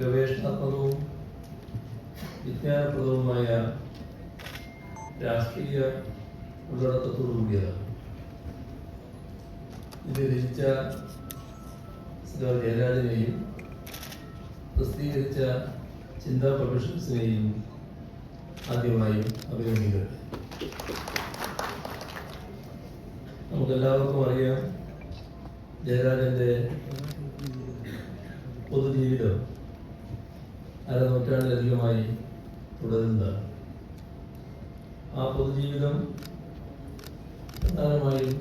ഗവേഷണാത്മകവും വിജ്ഞാനപ്രദവുമായ രാഷ്ട്രീയ ഉള്ളടക്കത്തോടുകൂടിയതാണ്. ഇത് രചിച്ച ജയരാജനെയും പ്രസിദ്ധീകരിച്ച ചിന്താ പബ്ലിഷേഴ്സിനെയും ആദ്യമായി അഭിനന്ദിക്കട്ടെ. നമുക്കെല്ലാവർക്കും അറിയാം, ജയരാജന്റെ പൊതുജീവിതം അരനൂറ്റാണ്ടിലധികമായി തുടരുന്നതാണ്. ആ പൊതുജീവിതം പ്രധാനമായും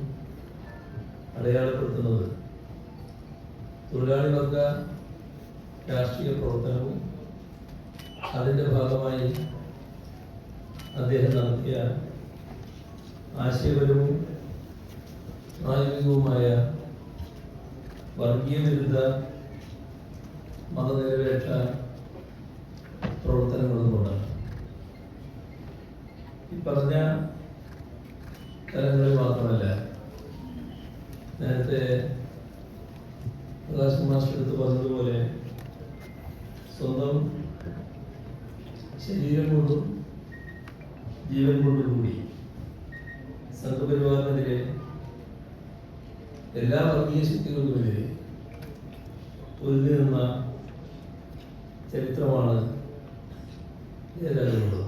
അടയാളപ്പെടുത്തുന്നത് തൊഴിലാളി വർഗ രാഷ്ട്രീയ പ്രവർത്തനവും അതിൻ്റെ ഭാഗമായി അദ്ദേഹം നടത്തിയ ആശയപരവും പ്രായോഗികവുമായ വർഗീയ വിരുദ്ധ മതനിരപേക്ഷ പ്രവർത്തനങ്ങളും കൊണ്ടാണ്. ഈ പറഞ്ഞ തലങ്ങളിൽ മാത്രമല്ല, നേരത്തെ പ്രകാശ് മാസ്റ്റർ എടുത്ത് പറഞ്ഞതുപോലെ സ്വന്തം ശരീരം കൊണ്ടും ജീവൻ കൊണ്ടും കൂടി സംഘപരിവാറിനെതിരെ എല്ലാ വർഗീയ ശക്തികൾക്കുമെതിരെ പൊരുതി നിന്ന ചരിത്രമാണ് ജയരാജനുള്ളത്.